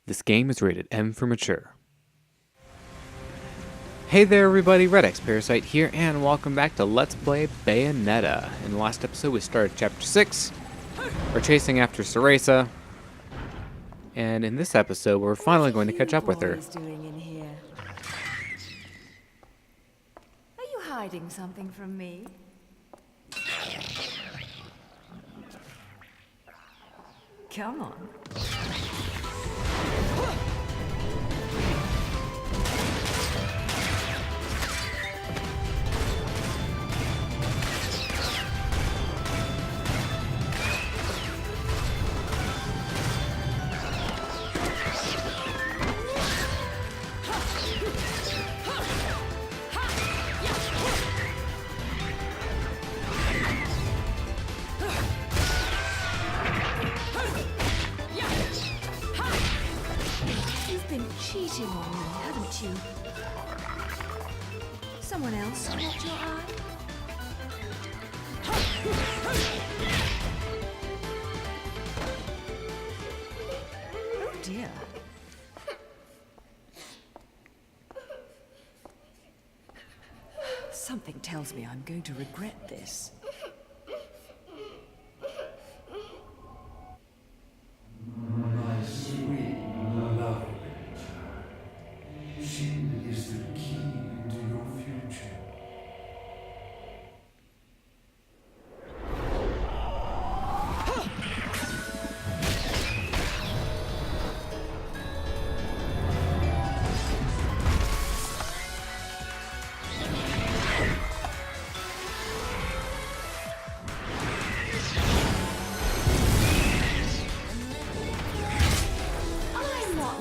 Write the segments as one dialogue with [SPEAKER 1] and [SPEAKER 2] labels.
[SPEAKER 1] This game is rated M for mature. Hey there everybody, redxparasite here, and welcome back to Let's Play Bayonetta. In the last episode we started Chapter 6. We're chasing after Cereza. And in this episode we're finally going to catch up with her.
[SPEAKER 2] Doing in here? Are you hiding something from me? Come on. Cheating on me, haven't you? Someone else caught your eye? Oh dear. Something tells me I'm going to regret this.
[SPEAKER 3] My sweet, lovely child. She is the key into your future.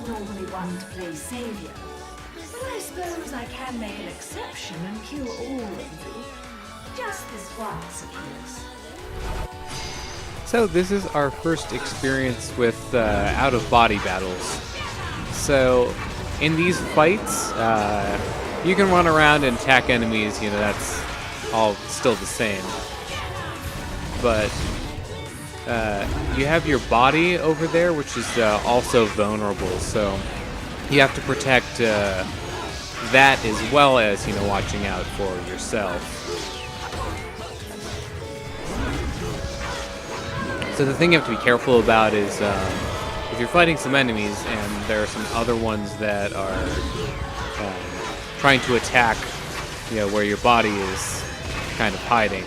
[SPEAKER 2] Normally one to play savior, but I suppose I can make an exception and kill all of you. Just this once, of course.
[SPEAKER 1] So this is our first experience with out-of-body battles. So in these fights, you can run around and attack enemies, you know, that's all still the same. But you have your body over there, which is also vulnerable, so you have to protect that as well as, you know, watching out for yourself. So the thing you have to be careful about is if you're fighting some enemies and there are some other ones that are trying to attack, you know, where your body is kind of hiding,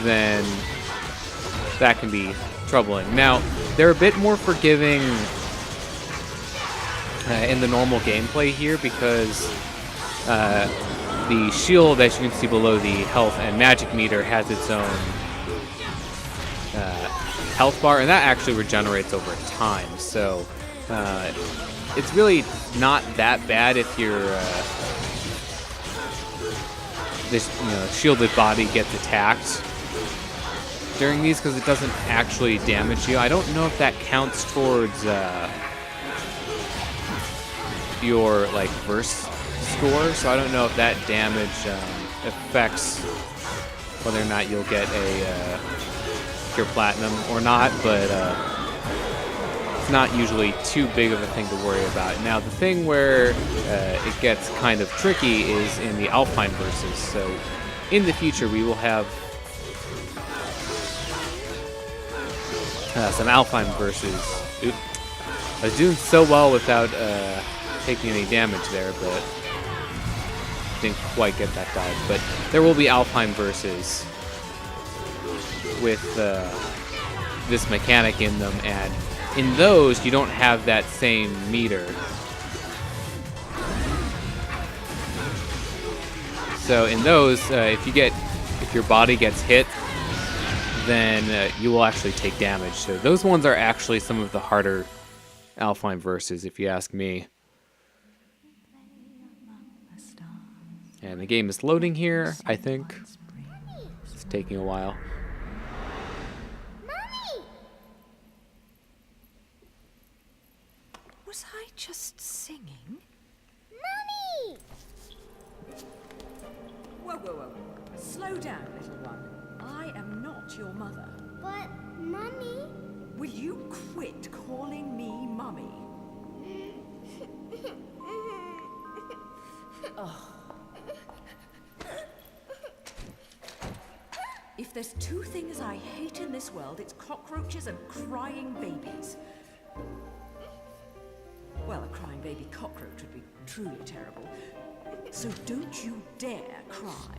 [SPEAKER 1] then that can be troubling. Now, they're a bit more forgiving in the normal gameplay here because the shield, as you can see below the health and magic meter, has its own health bar, and that actually regenerates over time. So it's really not that bad if your this shielded body gets attacked during these, because it doesn't actually damage you. I don't know if that counts towards your verse score, so I don't know if that damage affects whether or not you'll get a pure platinum or not, but it's not usually too big of a thing to worry about. Now the thing where it gets kind of tricky is in the Alpine verses. So in the future we will have some Alpine verses. Oop. I was doing so well without taking any damage there, but didn't quite get that dive. But there will be Alpine verses with this mechanic in them, and in those you don't have that same meter. So in those, if your body gets hit, then you will actually take damage. So those ones are actually some of the harder Alpine verses, if you ask me. And the game is loading here, I think. It's taking a while.
[SPEAKER 2] Mommy! Was I just singing? Mommy! Whoa, whoa, whoa. Slow down, little one. I am not your mother.
[SPEAKER 4] But, Mummy...
[SPEAKER 2] Will you quit calling me Mummy? If there's two things I hate in this world, it's cockroaches and crying babies. Well, a crying baby cockroach would be truly terrible. So don't you dare cry.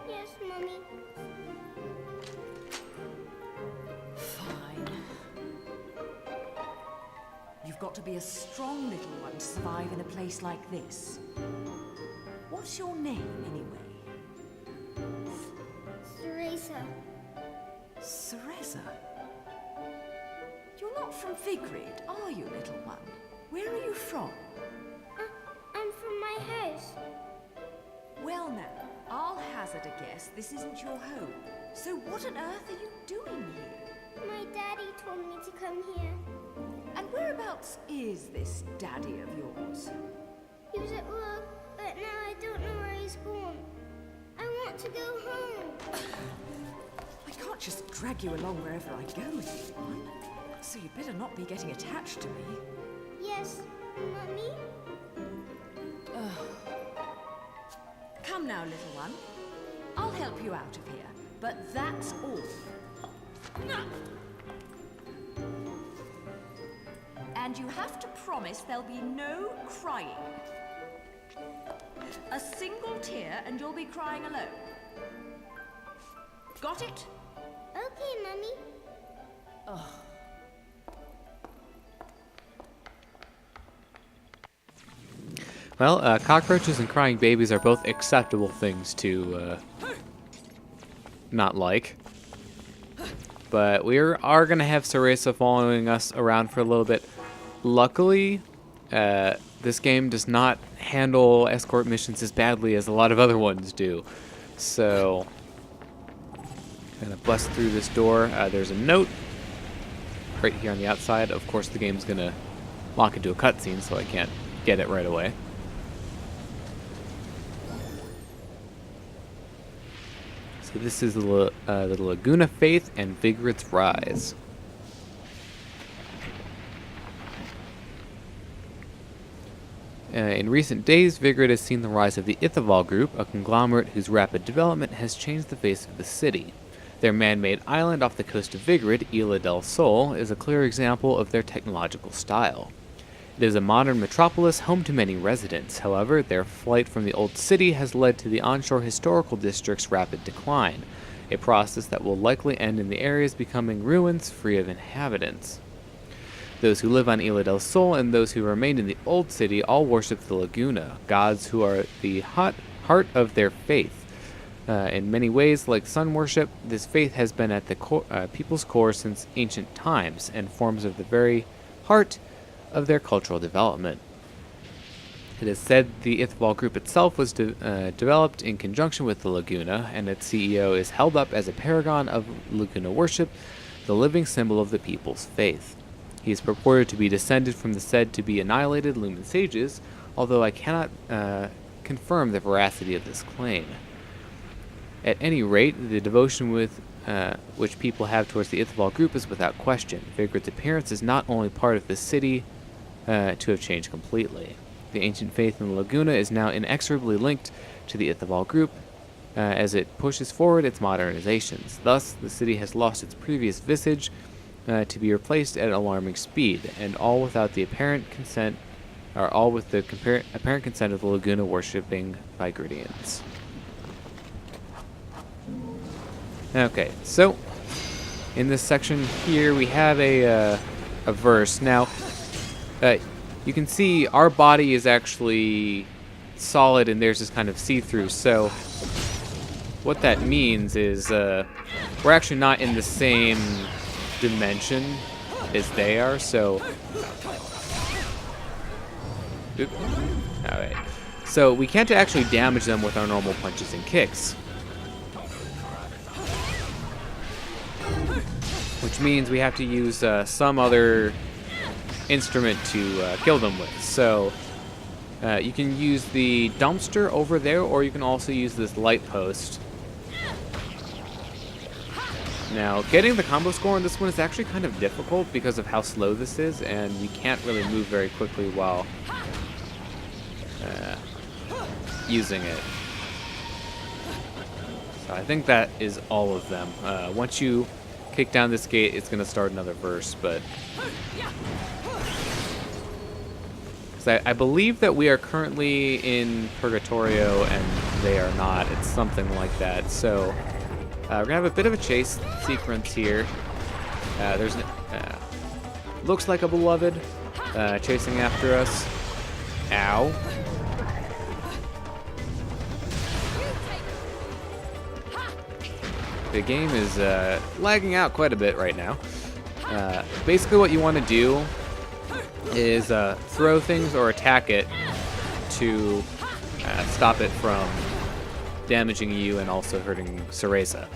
[SPEAKER 4] Yes, Mummy.
[SPEAKER 2] Fine. You've got to be a strong little one to survive in a place like this. What's your name, anyway?
[SPEAKER 4] Cereza.
[SPEAKER 2] Cereza? You're not from Vigrid, are you, little one? Where are you from?
[SPEAKER 4] I'm from my house.
[SPEAKER 2] Well now, I'll hazard a guess this isn't your home. So what on earth are you doing here?
[SPEAKER 4] My daddy told me to come here.
[SPEAKER 2] And whereabouts is this daddy of yours?
[SPEAKER 4] He was at work, but now I don't know where he's gone. I want to go home.
[SPEAKER 2] I can't just drag you along wherever I go, little one. So you better not be getting attached to me.
[SPEAKER 4] Yes, Mummy?
[SPEAKER 2] Come now, little one. I'll help you out of here, but that's all. And you have to promise there'll be no crying. A single tear and you'll be crying alone. Got it?
[SPEAKER 4] Okay, Mummy.
[SPEAKER 1] Well, cockroaches and crying babies are both acceptable things to not like. But we are going to have Cereza following us around for a little bit. Luckily, this game does not handle escort missions as badly as a lot of other ones do. So, I'm going to bust through this door. There's a note right here on the outside. Of course, the game's going to lock into a cutscene, so I can't get it right away. So this is the Laguna Faith and Vigrid's Rise. In recent days, Vigrid has seen the rise of the Ithavoll Group, a conglomerate whose rapid development has changed the face of the city. Their man-made island off the coast of Vigrid, Isla del Sol, is a clear example of their technological style. It is a modern metropolis home to many residents. However, their flight from the old city has led to the onshore historical district's rapid decline, a process that will likely end in the areas becoming ruins free of inhabitants. Those who live on Isla del Sol and those who remained in the old city all worship the Laguna, gods who are the heart of their faith. In many ways, like sun worship, this faith has been at the people's core since ancient times and forms of the very heart of their cultural development. It is said the Ithavoll Group itself was developed in conjunction with the Laguna, and its CEO is held up as a paragon of Laguna worship, the living symbol of the people's faith. He is purported to be descended from the said to be annihilated Lumen sages, although I cannot confirm the veracity of this claim. At any rate, the devotion which people have towards the Ithavoll Group is without question. Vigrid's appearance is not only part of the city to have changed completely. The ancient faith in the Laguna is now inexorably linked to the Ithavoll Group as it pushes forward its modernizations. Thus, the city has lost its previous visage to be replaced at alarming speed, and all without the apparent consent, or all with the apparent consent of the Laguna worshipping Vigridians. Okay, so in this section here we have a verse. Now, you can see our body is actually solid and theirs is kind of see-through. So what that means is we're actually not in the same dimension as they are. So, all right. So we can't actually damage them with our normal punches and kicks. Which means we have to use some other instrument to kill them with. So you can use the dumpster over there, or you can also use this light post. Now, getting the combo score on this one is actually kind of difficult because of how slow this is, and you can't really move very quickly while using it. So I think that is all of them. Once you kick down this gate, it's going to start another verse, but... I believe that we are currently in Purgatorio and they are not. It's something like that. So we're going to have a bit of a chase sequence here. There's looks like a beloved chasing after us. Ow. The game is lagging out quite a bit right now. Basically what you want to do is throw things or attack it to stop it from damaging you and also hurting Cereza.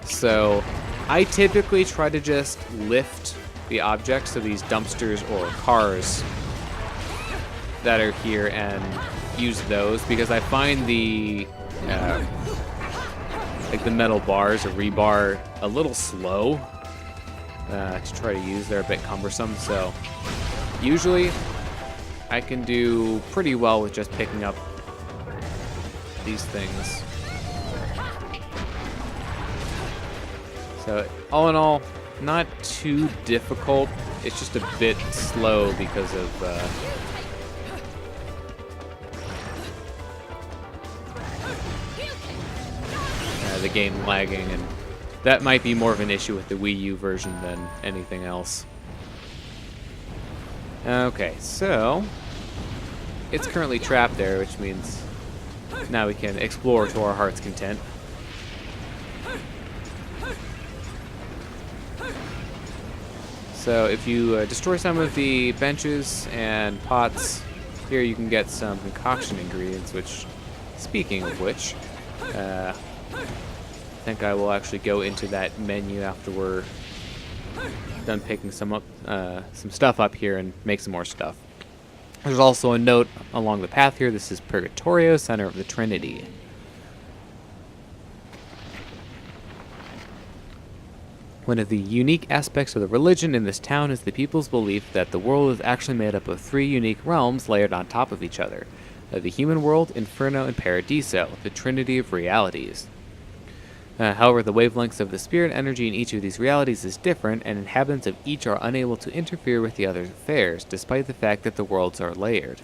[SPEAKER 1] So I typically try to just lift the objects, so these dumpsters or cars that are here, and use those because I find the like the metal bars or rebar a little slow to try to use. They're a bit cumbersome, so usually I can do pretty well with just picking up these things. So all in all, not too difficult. It's just a bit slow because of the game lagging, and that might be more of an issue with the Wii U version than anything else. Okay, so it's currently trapped there, which means now we can explore to our heart's content. So if you destroy some of the benches and pots, here you can get some concoction ingredients, which, speaking of which, I think I will actually go into that menu after we're done picking some stuff up here and make some more stuff. There's also a note along the path here. This is Purgatorio, center of the Trinity. One of the unique aspects of the religion in this town is the people's belief that the world is actually made up of 3 unique realms layered on top of each other. The human world, Inferno, and Paradiso, the Trinity of realities. However, the wavelengths of the spirit energy in each of these realities is different, and inhabitants of each are unable to interfere with the other's affairs, despite the fact that the worlds are layered.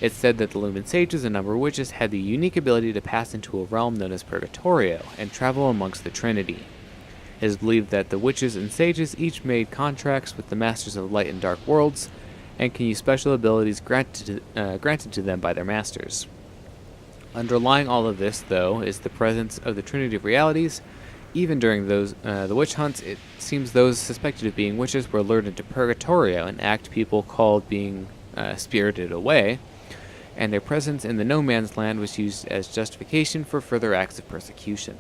[SPEAKER 1] It's said that the Lumen Sages, a number of witches, had the unique ability to pass into a realm known as Purgatorio, and travel amongst the Trinity. It is believed that the witches and sages each made contracts with the masters of light and dark worlds, and can use special abilities granted to them by their masters. Underlying all of this, though, is the presence of the Trinity of Realities. Even during the witch hunts, it seems those suspected of being witches were lured into Purgatorio, an act people called being spirited away, and their presence in the no man's land was used as justification for further acts of persecution.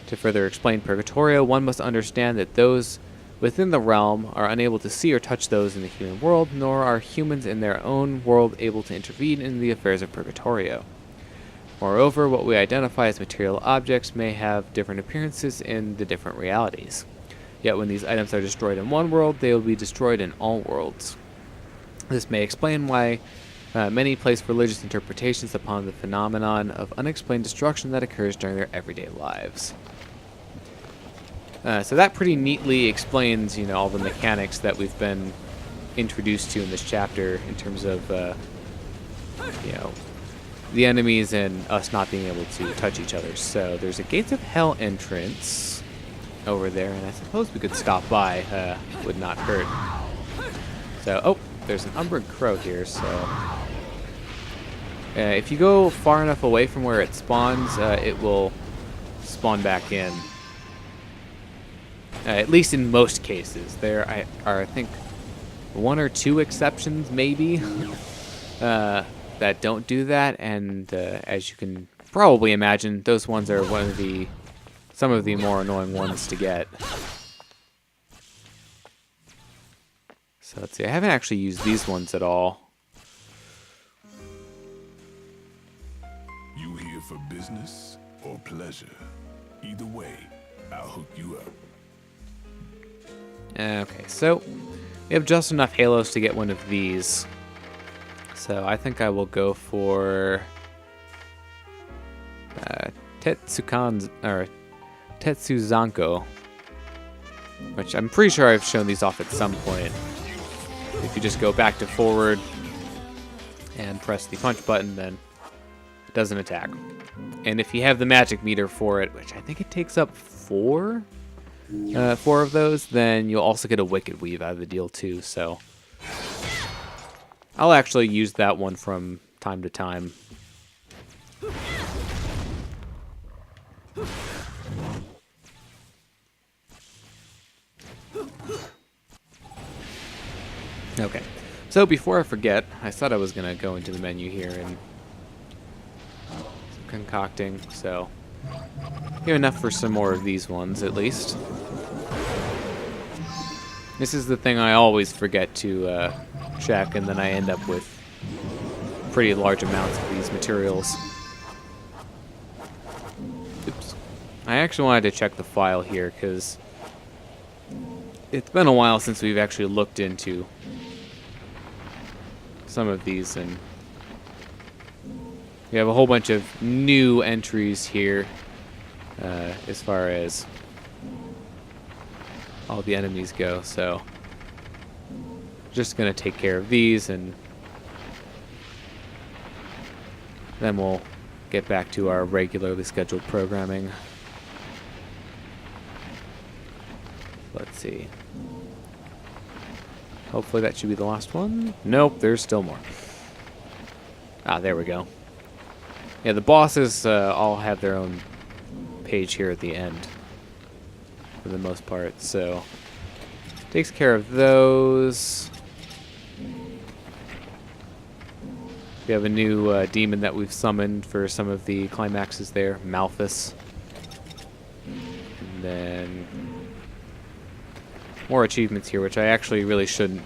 [SPEAKER 1] To further explain Purgatorio, one must understand that those within the realm are unable to see or touch those in the human world, nor are humans in their own world able to intervene in the affairs of Purgatorio. Moreover, what we identify as material objects may have different appearances in the different realities. Yet when these items are destroyed in one world, they will be destroyed in all worlds. This may explain why many place religious interpretations upon the phenomenon of unexplained destruction that occurs during their everyday lives. So that pretty neatly explains, all the mechanics that we've been introduced to in this chapter in terms of, the enemies and us not being able to touch each other. So there's a Gates of Hell entrance over there, and I suppose we could stop by. Would not hurt. So, there's an Umbran Crow here, so... if you go far enough away from where it spawns, it will spawn back in. At least in most cases. There are, I think, 1 or 2 exceptions, maybe, that don't do that, and as you can probably imagine, those ones are some of the more annoying ones to get. So let's see, I haven't actually used these ones at all.
[SPEAKER 5] You here for business or pleasure? Either way, I'll hook you up.
[SPEAKER 1] Okay, so we have just enough halos to get one of these. So I think I will go for Tetsuzanko, which I'm pretty sure I've shown these off at some point. If you just go back to forward and press the punch button, then it doesn't attack. And if you have the magic meter for it, which I think it takes up four of those, then you'll also get a Wicked Weave out of the deal too. So I'll actually use that one from time to time. Okay, so before I forget, I thought I was going to go into the menu here and concocting, so we have enough for some more of these ones at least. This is the thing I always forget to check, and then I end up with pretty large amounts of these materials. Oops. I actually wanted to check the file here because it's been a while since we've actually looked into some of these, and we have a whole bunch of new entries here as far as all the enemies go, so just gonna take care of these and then we'll get back to our regularly scheduled programming. Let's see. Hopefully that should be the last one. Nope, there's still more. Ah, there we go. Yeah, the bosses all have their own page here at the end, for the most part, so takes care of those. We have a new demon that we've summoned for some of the climaxes there, Malthus. And then more achievements here, which I actually really shouldn't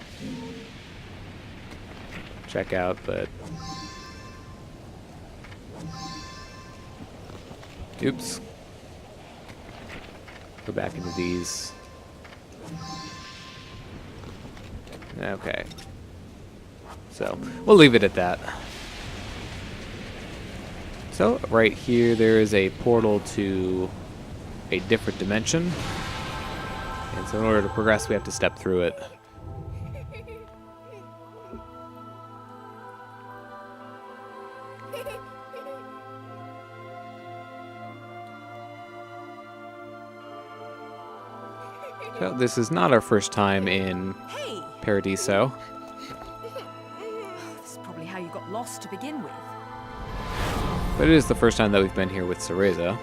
[SPEAKER 1] check out, but oops. Go back into these. Okay. So, we'll leave it at that. So, right here there is a portal to a different dimension. And so in order to progress, we have to step through it. So this is not our first time in Paradiso.
[SPEAKER 6] This is probably how you got lost to begin with.
[SPEAKER 1] But it is the first time that we've been here with Cereza.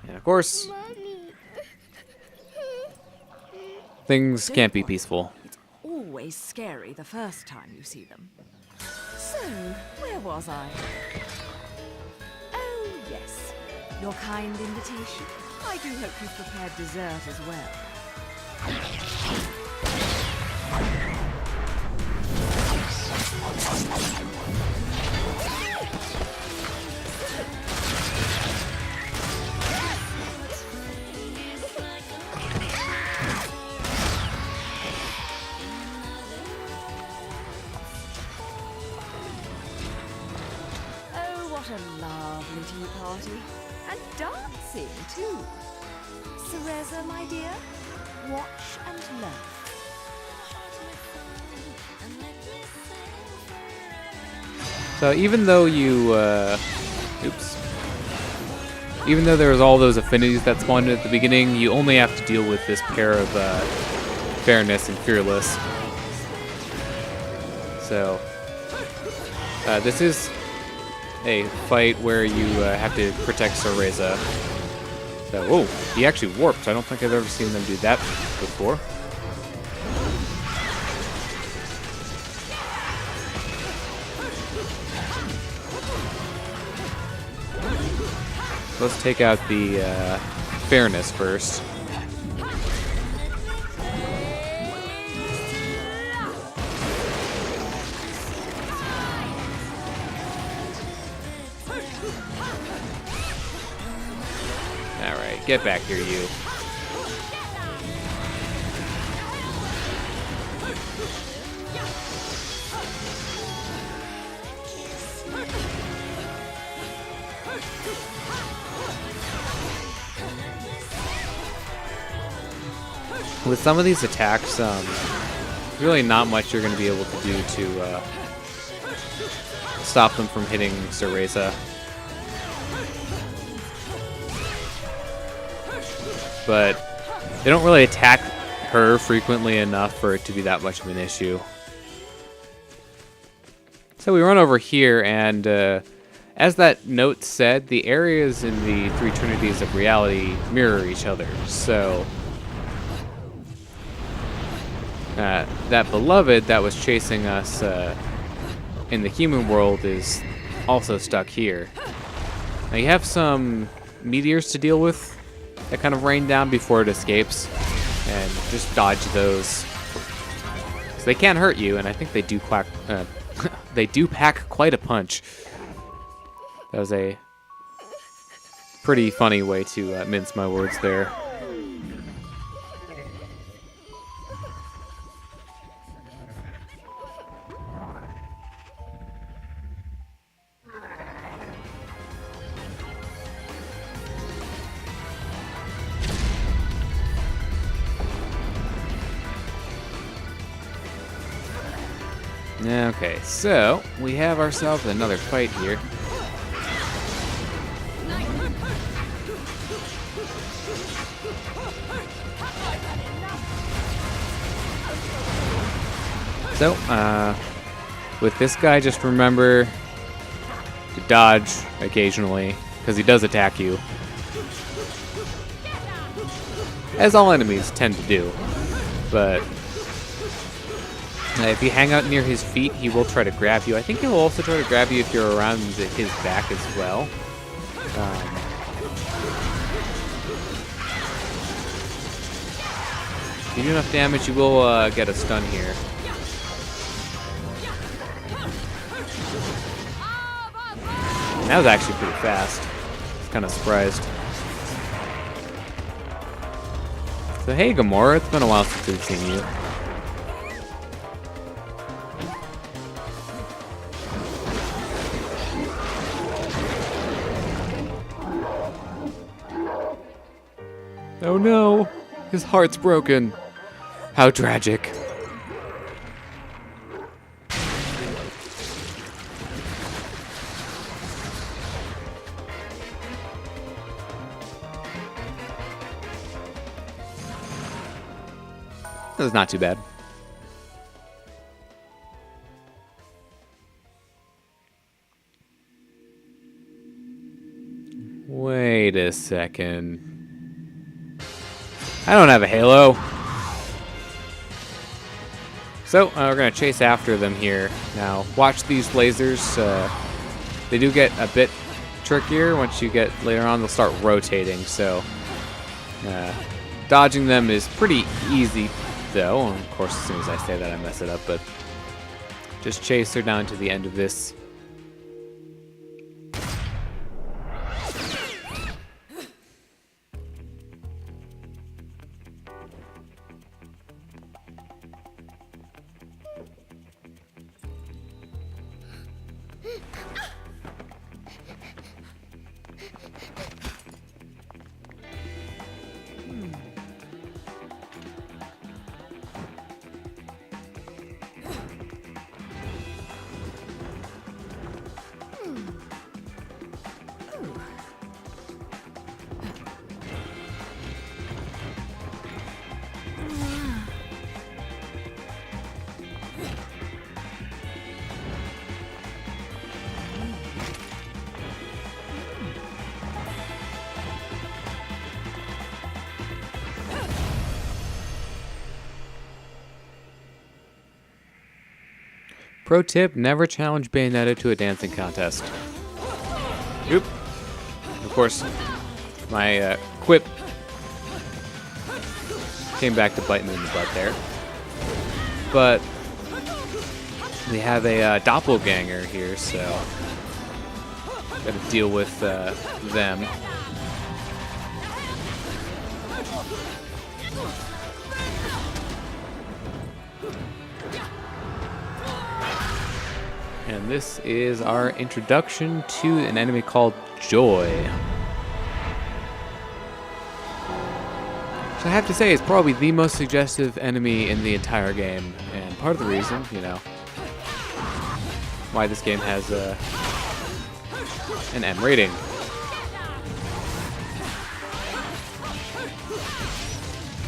[SPEAKER 1] And of course, things can't be peaceful.
[SPEAKER 6] It's always scary the first time you see them. So, where was I? Oh, yes. Your kind invitation. I do hope you've prepared dessert as well. Oh, what a lovely tea party. And dancing, too. Cereza, my dear, watch and learn.
[SPEAKER 1] So even though you, even though there's all those affinities that spawned at the beginning, you only have to deal with this pair of Fairness and Fearless. So this is a fight where you have to protect Cereza. So, whoa, he actually warped. I don't think I've ever seen them do that before. Let's take out the Fairness first. Alright, get back here, you. with some of these attacks, really not much you're going to be able to do to stop them from hitting Cereza. But they don't really attack her frequently enough for it to be that much of an issue. So we run over here, and as that note said, the areas in the three trinities of reality mirror each other. So that beloved that was chasing us in the human world is also stuck here. Now you have some meteors to deal with that kind of rain down before it escapes, and just dodge those. So they can't hurt you, and I think they do they do pack quite a punch. That was a pretty funny way to mince my words there. Okay, so we have ourselves another fight here. So, with this guy, just remember to dodge occasionally, because he does attack you. As all enemies tend to do. But if you hang out near his feet, he will try to grab you. I think he will also try to grab you if you're around his back as well. If you do enough damage, you will get a stun here. And that was actually pretty fast. I was kind of surprised. So hey, Gamora, it's been a while since we've seen you. Oh no, his heart's broken. How tragic. That was not too bad. Wait a second. I don't have a halo. So, we're going to chase after them here. Now, watch these lasers. They do get a bit trickier. Once you get later on, they'll start rotating. So, dodging them is pretty easy, though. And of course, as soon as I say that, I mess it up. But just chase her down to the end of this. Pro tip, never challenge Bayonetta to a dancing contest. Oop. Of course, my quip came back to bite me in the butt there. But we have a doppelganger here, so gotta deal with them. And this is our introduction to an enemy called Joy. So I have to say, it's probably the most suggestive enemy in the entire game, and part of the reason, why this game has an M rating.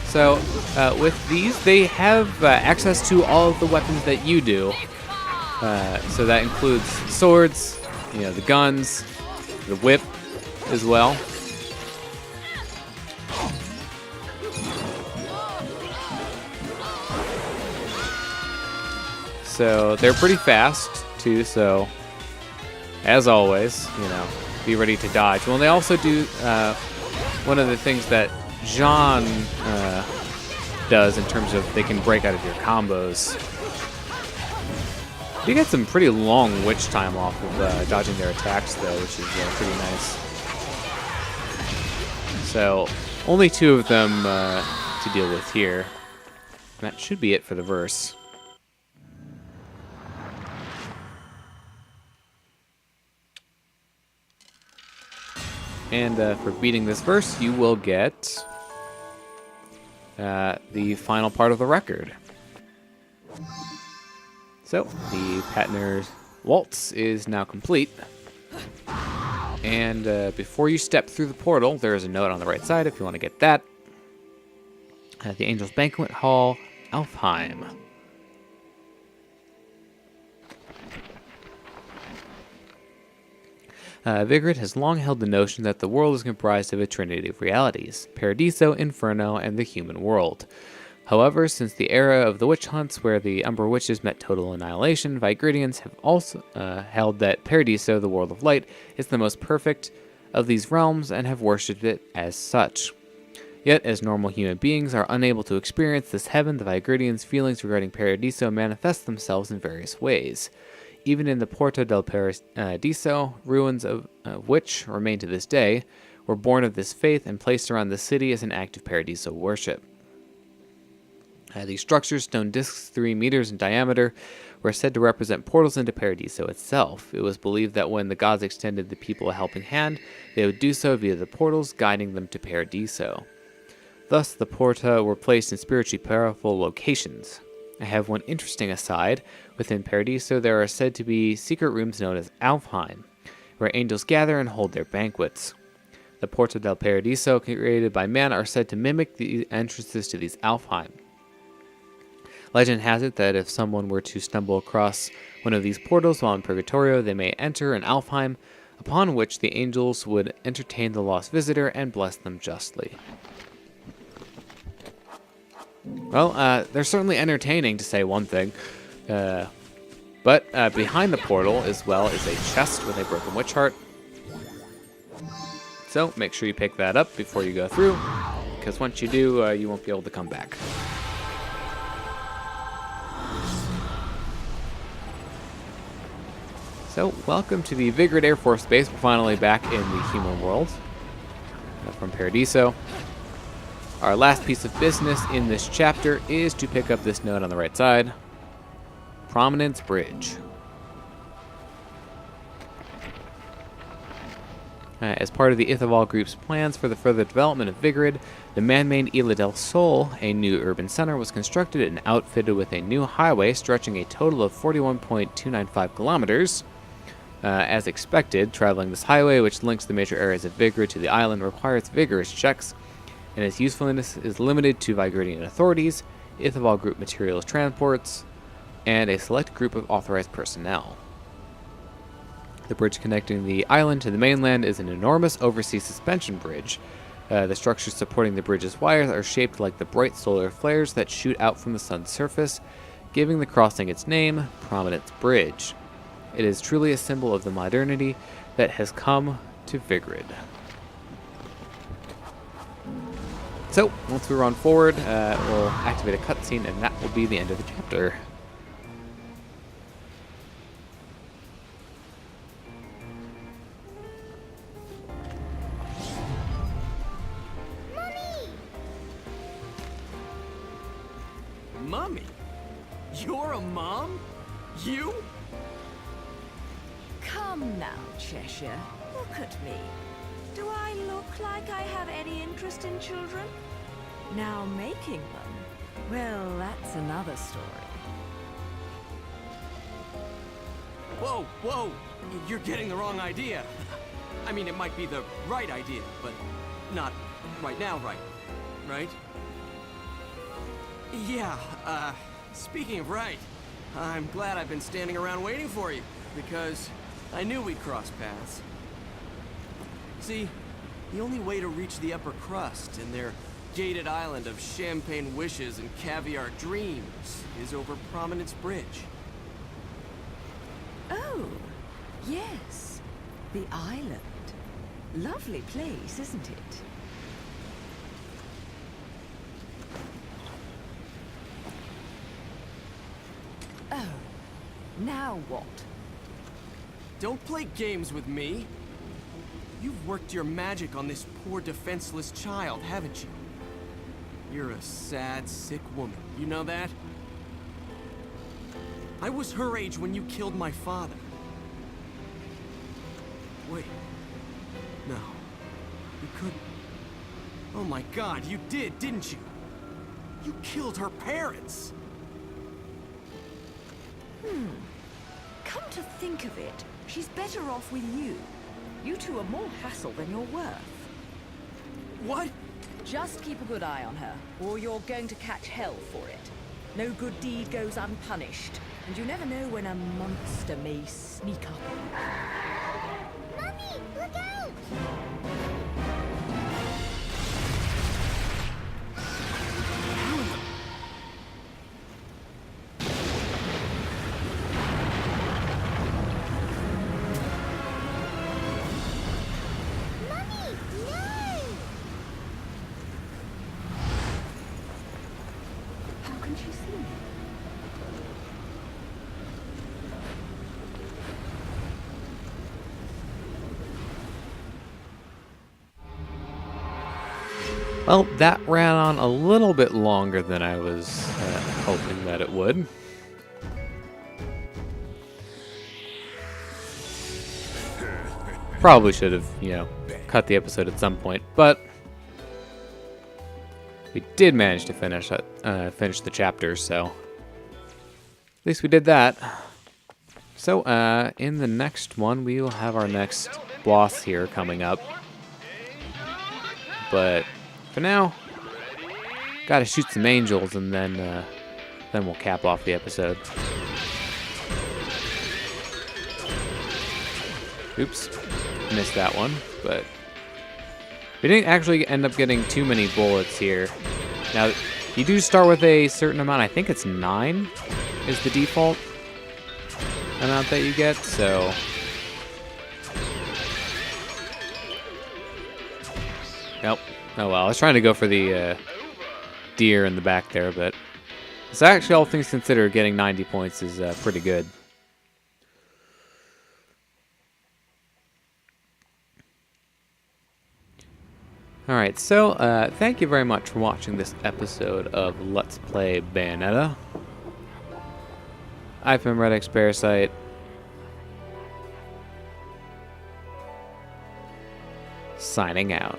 [SPEAKER 1] So with these, they have access to all of the weapons that you do. So that includes swords, the guns, the whip as well. So they're pretty fast too, so as always, be ready to dodge. Well, they also do one of the things that Jean does in terms of they can break out of your combos. You get some pretty long witch time off of dodging their attacks, though, which is pretty nice. So, only 2 of them to deal with here. And that should be it for the verse. And for beating this verse, you will get the final part of the record. So, the Patner's waltz is now complete. And before you step through the portal, there is a note on the right side if you want to get that. The Angel's Banquet Hall, Alfheim. Vigrid has long held the notion that the world is comprised of a trinity of realities: Paradiso, Inferno, and the human world. However, since the era of the witch hunts where the Umbra witches met total annihilation, Vigridians have also held that Paradiso, the world of light, is the most perfect of these realms and have worshipped it as such. Yet, as normal human beings are unable to experience this heaven, the Vigridians' feelings regarding Paradiso manifest themselves in various ways. Even in the Porta del Paradiso, ruins of which remain to this day, were born of this faith and placed around the city as an act of Paradiso worship. These structures, stone discs 3 meters in diameter, were said to represent portals into Paradiso itself. It was believed that when the gods extended the people a helping hand, they would do so via the portals, guiding them to Paradiso. Thus, the Porta were placed in spiritually powerful locations. I have one interesting aside. Within Paradiso, there are said to be secret rooms known as Alfheim, where angels gather and hold their banquets. The Porta del Paradiso, created by man, are said to mimic the entrances to these Alfheim. Legend has it that if someone were to stumble across one of these portals while in Purgatorio, they may enter an Alfheim, upon which the angels would entertain the lost visitor and bless them justly. Well, they're certainly entertaining, to say one thing. But behind the portal, as well, is a chest with a broken witch heart. So make sure you pick that up before you go through, because once you do, you won't be able to come back. So, welcome to the Vigrid Air Force Base. We're finally back in the human world from Paradiso. Our last piece of business in this chapter is to pick up this note on the right side. Prominence Bridge. As part of the Ithaval Group's plans for the further development of Vigrid, the man-made Isla del Sol, a new urban center, was constructed and outfitted with a new highway stretching a total of 41.295 kilometers. As expected, traveling this highway, which links the major areas of Vigrid to the island, requires vigorous checks, and its usefulness is limited to Vigridian authorities, Ithaval Group materials transports, and a select group of authorized personnel. The bridge connecting the island to the mainland is an enormous oversea suspension bridge. The structures supporting the bridge's wires are shaped like the bright solar flares that shoot out from the sun's surface, giving the crossing its name, Prominence Bridge. It is truly a symbol of the modernity that has come to Vigrid. So, once we run forward, we'll activate a cutscene, and that will be the end of the chapter.
[SPEAKER 7] Mummy? You're a mom? You?
[SPEAKER 6] Come now, Cheshire. Look at me. Do I look like I have any interest in children? Now making them, well, that's another story.
[SPEAKER 7] Whoa, whoa! You're getting the wrong idea. I mean, it might be the right idea, but not right now, right? Yeah, speaking of right, I'm glad I've been standing around waiting for you, because I knew we'd cross paths. See, the only way to reach the upper crust and their gated island of champagne wishes and caviar dreams is over Prominence Bridge.
[SPEAKER 6] Oh, yes. The island. Lovely place, isn't it? Oh, now what?
[SPEAKER 7] Don't play games with me. You've worked your magic on this poor defenseless child, haven't you? You're a sad, sick woman. You know that? I was her age when you killed my father. Wait. No. You couldn't. Oh my God, you did, didn't you? You killed her parents!
[SPEAKER 6] Come to think of it, she's better off with you. You two are more hassle than you're worth.
[SPEAKER 7] What?
[SPEAKER 6] Just keep a good eye on her, or you're going to catch hell for it. No good deed goes unpunished, and you never know when a monster may sneak up.
[SPEAKER 4] Mummy, look out! Mummy, no!
[SPEAKER 6] How can she see me?
[SPEAKER 1] Well, that ran on a little bit longer than I was hoping that it would. Probably should have, cut the episode at some point, but we did manage to finish the chapter, so at least we did that. So, in the next one, we will have our next boss here coming up. But for now, gotta shoot some angels, and then we'll cap off the episode. Oops, missed that one, but we didn't actually end up getting too many bullets here. Now, you do start with a certain amount. I think it's 9 is the default amount that you get, so... Nope. Oh well, I was trying to go for the deer in the back there, but it's actually, all things considered, getting 90 points is pretty good. Alright, so thank you very much for watching this episode of Let's Play Bayonetta. I've been redxparasite. Signing out.